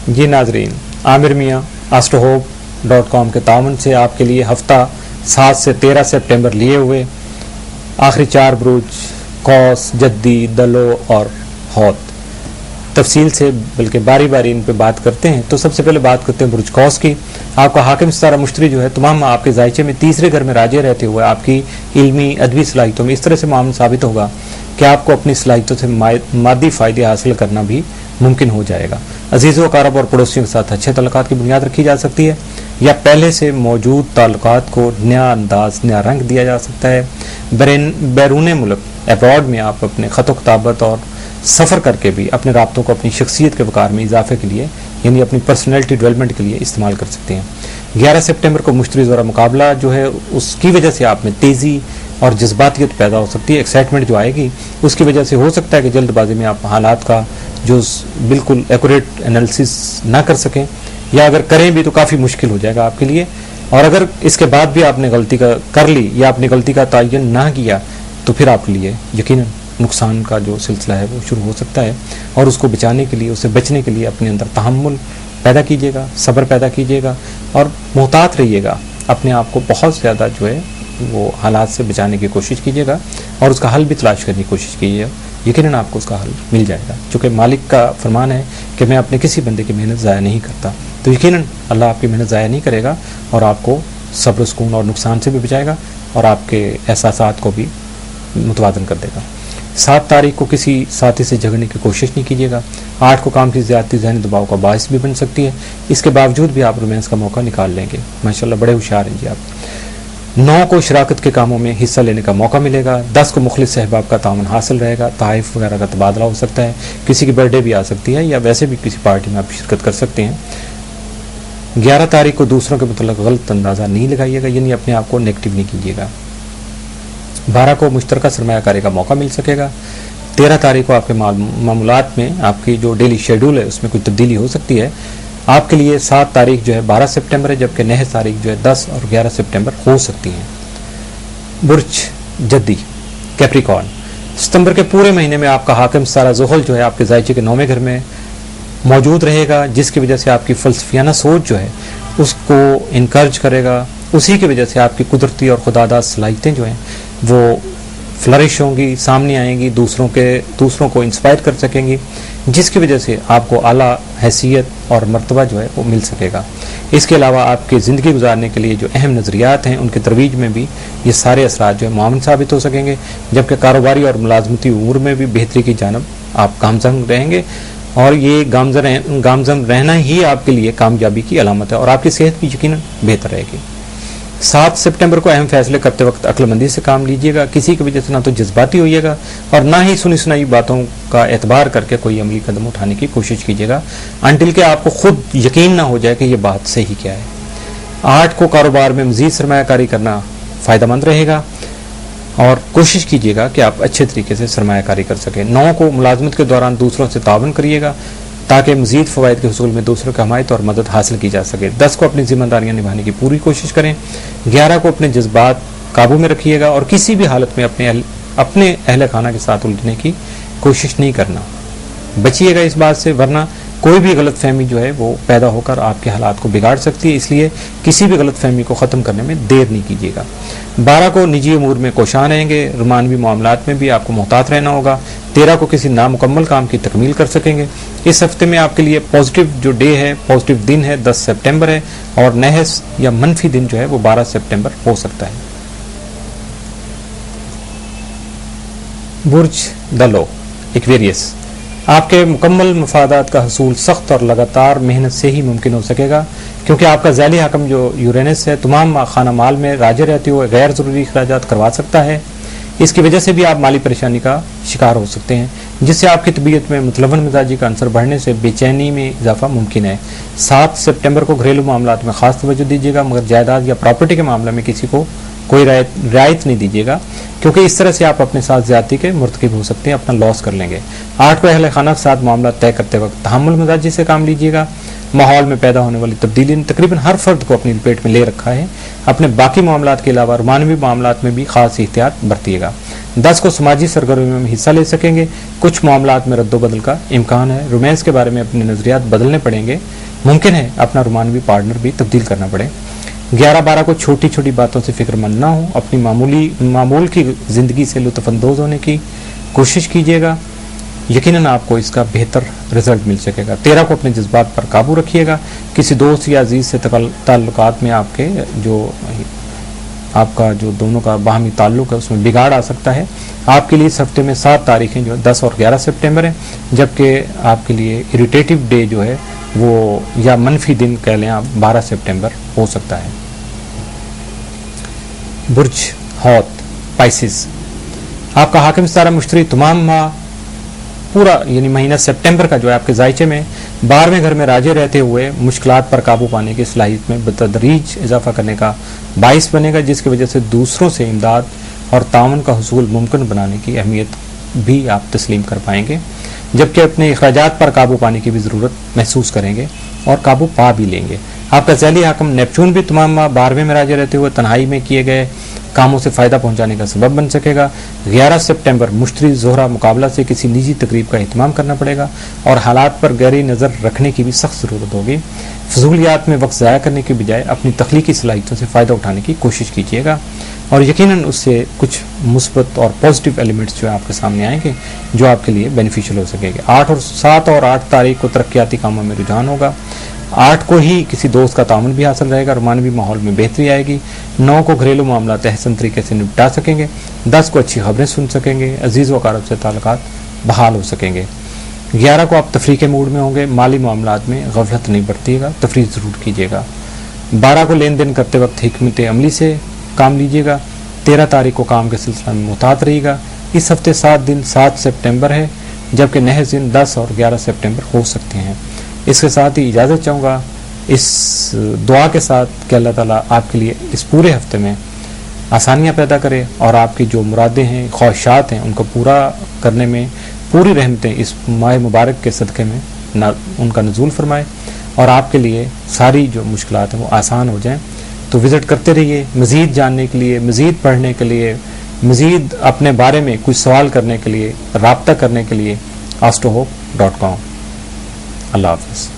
जी नाजरीन, आमिर मियाँ astrohope.com के तावन से आपके लिए हफ्ता 7 से 13 सितंबर लिए हुए आखिरी 4 बुरुज कौस, जद्दी, दलो और हौत तफसील से बल्कि बारी बारी इन पे बात करते हैं। तो सबसे पहले बात करते हैं बुरुज कौस की। आपका हाकिम सितारा मुश्तरी जो है तमाम आपके जायचे में तीसरे घर में राजे रहते हुए आपकी इल्मी अदबी सलाहियतों में इस तरह से मामला साबित होगा कि आपको अपनी सलाहियतों से मादी फ़ायदे हासिल करना भी मुमकिन हो जाएगा। अजीज़ों, अकारब और पड़ोसियों के साथ अच्छे तल्लुकात की बुनियाद रखी जा सकती है या पहले से मौजूद ताल्लुकात को नया अंदाज, नया रंग दिया जा सकता है। बैरून मुल्क एब्रॉड में आप अपने ख़त व किताबत और सफ़र करके भी अपने राब्तों को अपनी शख्सियत के वक़ार में इजाफे के लिए यानी अपनी पर्सनैलिटी डेवलपमेंट के लिए इस्तेमाल कर सकते हैं। 11 सितंबर को मुश्तरी ज़रा मुकाबला जो है उसकी वजह से आप में तेज़ी और जज्बातियत पैदा हो सकती है। एक्साइटमेंट जो आएगी उसकी वजह से हो सकता है कि जल्दबाजी में आप हालात का जो बिल्कुल एक्यूरेट एनालिसिस ना कर सकें, या अगर करें भी तो काफ़ी मुश्किल हो जाएगा आपके लिए। और अगर इसके बाद भी आपने गलती कर ली या अपनी गलती का तयन ना किया तो फिर आपके लिए यकीनन नुकसान का जो सिलसिला है वो शुरू हो सकता है। और उसको बचाने के लिए, उससे बचने के लिए अपने अंदर तहम्मुल पैदा कीजिएगा, सब्र पैदा कीजिएगा और मोहतात रहिएगा। अपने आप को बहुत ज़्यादा जो है वो हालात से बचाने की कोशिश कीजिएगा और उसका हल भी तलाश करने की कोशिश कीजिएगा। यकीनन आपको उसका हल मिल जाएगा, चूँकि मालिक का फरमान है कि मैं अपने किसी बंदे की मेहनत ज़ाया नहीं करता। तो यकीनन अल्लाह आपकी मेहनत ज़ाया नहीं करेगा और आपको सब्र, सुकून और नुकसान से भी बचाएगा और आपके एहसासात को भी मुतवाज़न कर देगा। 7 तारीख को किसी साथी से झगड़ने की कोशिश नहीं कीजिएगा। 8 को काम की ज़्यादती ज़हनी दबाव का बायस भी बन सकती है। इसके बावजूद भी आप रोमांस का मौका निकाल लेंगे। माशाल्लाह बड़े होशियार हैं जी आप। 9 को शराकत के कामों में हिस्सा लेने का मौका मिलेगा। 10 को मुखलिस अहबाब का तावन हासिल रहेगा। तहफ़ वगैरह का तबादला हो सकता है। किसी की बर्थडे भी आ सकती है या वैसे भी किसी पार्टी में आप शिरकत कर सकते हैं। 11 तारीख को दूसरों के मतलब गलत अंदाज़ा नहीं लगाइएगा, यानी अपने आप को नेगेटिव नहीं कीजिएगा। 12 को मुश्तरका सरमायाकारी का मौका मिल सकेगा। 13 तारीख को आपके मामूलात में आपकी जो डेली शेड्यूल है उसमें कुछ तब्दीली हो सकती है। आपके लिए 7 तारीख जो है 12 सितंबर है, जबकि 9 तारीख जो है 10 और 11 सितंबर हो सकती हैं। बुर्ज जद्दी कैप्रिकॉर्न, सितंबर के पूरे महीने में आपका हाकिम सारा ज़ुहल जो है आपके जायचे के 9वें घर में मौजूद रहेगा, जिसकी वजह से आपकी फ़लसफियाना सोच जो है उसको इनकरेज करेगा। उसी की वजह से आपकी कुदरती और खुदादाद सलाहियतें जो हैं वो फ्लरिश होंगी, सामने आएंगी, दूसरों को इंस्पायर कर सकेंगी, जिसकी वजह से आपको आला हैसियत और मर्तबा जो है वो मिल सकेगा। इसके अलावा आपकी ज़िंदगी गुजारने के लिए जो अहम नज़रियात हैं उनके तरवीज में भी ये सारे असरात जो है मुआवन साबित हो सकेंगे, जबकि कारोबारी और मुलाजमती उमूर में भी बेहतरी की जानब आप गामजन रहेंगे और ये गामजन रहना ही आपके लिए कामयाबी की अलामत है और आपकी सेहत भी यकीनन बेहतर रहेगी। 7 सितंबर को अहम फैसले करते वक्त अक्लमंदी से काम लीजिएगा। किसी की वजह से ना तो जज्बाती होइएगा और ना ही सुनी सुनाई बातों का एतबार करके कोई अमली कदम उठाने की कोशिश कीजिएगा अनटिल के आपको खुद यकीन ना हो जाए कि ये बात सही क्या है। 8 को कारोबार में मज़ीद सरमायाकारी करना फ़ायदेमंद रहेगा और कोशिश कीजिएगा कि आप अच्छे तरीके से सरमायाकारी कर सकें। 9 को मुलाजमत के दौरान दूसरों से तावन करिएगा ताकि मज़ीद फ़वाइद के हुसूल में दूसरों की हमायत और मदद हासिल की जा सके। 10 को अपनी जिम्मेदारियां निभाने की पूरी कोशिश करें। 11 को अपने जज्बात काबू में रखिएगा और किसी भी हालत में अपने अहल खाना के साथ उलझने की कोशिश नहीं करना, बचिएगा इस बात से, वरना कोई भी गलत फहमी जो है वो पैदा होकर आपके हालात को बिगाड़ सकती है। इसलिए किसी भी गलत फहमी को ख़त्म करने में देर नहीं कीजिएगा। 12 को निजी अमूर में कोशान रहेंगे, रुमानवी मामलात में भी आपको मोहतात रहना होगा। 13 को किसी नामुकम्मल काम की तकमील कर सकेंगे। इस हफ्ते में आपके लिए पॉजिटिव जो डे है, पॉजिटिव दिन है 10 सितंबर है और नहस या मनफी दिन जो है वो 12 सितंबर हो सकता है। बुर्ज दलो एक्वेरियस, आपके मुकम्मल मफादात का हसूल सख्त और लगातार मेहनत से ही मुमकिन हो सकेगा, क्योंकि आपका ज़ैली हकम जो यूरेनस है तमाम खाना माल में राजे रहते हुए गैर ज़रूरी अखराजात करवा सकता है। इसकी वजह से भी आप माली परेशानी का शिकार हो सकते हैं, जिससे आपकी तबीयत में मुतलवन मिजाजी का अंसर बढ़ने से बेचैनी में इजाफा मुमकिन है। 7 सितंबर को घरेलू मामलात में खास तवज्जो दीजिएगा, मगर जायदाद या प्रॉपर्टी के मामले में किसी को कोई रियायत नहीं दीजिएगा, क्योंकि इस तरह से आप अपने साथ ज्यादती के मुर्तकिब हो सकते हैं, अपना लॉस कर लेंगे। 8 को अहले खाना के साथ मामला तय करते वक्त तहम्मुल मिजाजी से काम लीजिएगा। माहौल में पैदा होने वाली तब्दीली ने तकरीबन हर फर्द को अपनी लपेट में ले रखा है। अपने बाकी मामलात के अलावा रुमानवी मामलात में भी खास एहतियात बरतिएगा। 10 को समाजी सरगर्मियों में हिस्सा ले सकेंगे। कुछ मामलात में रद्दोबदल का इम्कान है। रोमांस के बारे में अपने नजरियात बदलने पड़ेंगे। मुमकिन है अपना रोमानवी पार्टनर भी तब्दील करना पड़े। 11-12 को छोटी छोटी बातों से फिक्रमंद ना हो, अपनी मामूल की जिंदगी से लुत्फानंदोज होने की कोशिश कीजिएगा। यकीनन आपको इसका बेहतर रिजल्ट मिल सकेगा। 13 को अपने जज्बात पर काबू रखिएगा। किसी दोस्त या अजीज से ताल्लुकात में आपका जो दोनों का बाहमी ताल्लुक है उसमें बिगाड़ आ सकता है। आपके लिए इस हफ्ते में 7 तारीखें जो 10 और 11 सितंबर है, जबकि आपके लिए इरिटेटिव डे जो है वो या मनफी दिन कह लें आप 12 सितंबर हो सकता है। बुर्ज हौत पाइसिस, आपका हाकिम सितारा मुश्तरी तमाम माह पूरा यानी महीना सितंबर का जो है आपके जायचे में 12वें घर में राजे रहते हुए मुश्किलात पर काबू पाने की सलाहियत में बतदरीज इजाफा करने का बाइस बनेगा, जिसकी वजह से दूसरों से इमदाद और ताउन का हुसूल मुमकिन बनाने की अहमियत भी आप तस्लीम कर पाएंगे, जबकि अपने अखराजात पर काबू पाने की भी ज़रूरत महसूस करेंगे और काबू पा भी लेंगे। आपका ज़ैली हाकिम नेपचून भी तमाम माह 12वें में राजे रहते हुए तन्हाई में किए गए कामों से फ़ायदा पहुंचाने का सबब बन सकेगा। 11 सितंबर मुश्तरी जोहरा मुकाबला से किसी निजी तकरीब का एहतमाम करना पड़ेगा और हालात पर गहरी नज़र रखने की भी सख्त ज़रूरत होगी। फजूलियात में वक्त ज़ाया करने के बजाय अपनी तख्लीकी सलाहियतों से फ़ायदा उठाने की कोशिश कीजिएगा और यकीनन उससे कुछ मुस्बत और पॉजिटिव एलिमेंट्स जो है आपके सामने आएंगे जो आपके लिए बेनिफिशियल हो सकेंगे। 7 और 8 तारीख को तरक्याती कामों में रुझान होगा। 8 को ही किसी दोस्त का ताउन भी हासिल रहेगा, रोमानवी माहौल में बेहतरी आएगी। 9 को घरेलू मामला तहसन तरीके से निपटा सकेंगे। 10 को अच्छी खबरें सुन सकेंगे। अजीज़ व अक़ारब से ताल्लुकात बहाल हो सकेंगे। 11 को आप तफरीह के मूड में होंगे। माली मामलात में गफलत नहीं बरतिएगा, तफरीह ज़रूर कीजिएगा। 12 को लेन देन करते वक्त हिकमत अमली से काम लीजिएगा। 13 तारीख को काम के सिलसिले में मुहतात रहिएगा। इस हफ्ते 7 दिन 7 सितंबर है, जबकि नहज दिन 10 और 11 सितंबर हो सकते हैं। इसके साथ ही इजाज़त चाहूँगा इस दुआ के साथ कि अल्लाह ताला आपके लिए इस पूरे हफ्ते में आसानियाँ पैदा करे और आपकी जो मुरादें हैं, ख्वाहिशात हैं, उनको पूरा करने में पूरी रहमतें इस माह मुबारक के सदक़े में उनका नज़ूल फरमाए और आपके लिए सारी जो मुश्किलात हैं वो आसान हो जाएं। तो विज़िट करते रहिए। मज़ीद जानने के लिए, मज़ीद पढ़ने के लिए, मज़ीद अपने बारे में कुछ सवाल करने के लिए, राब्ता करने के लिए astrohope.com। अल्लाह हाफ़िज़।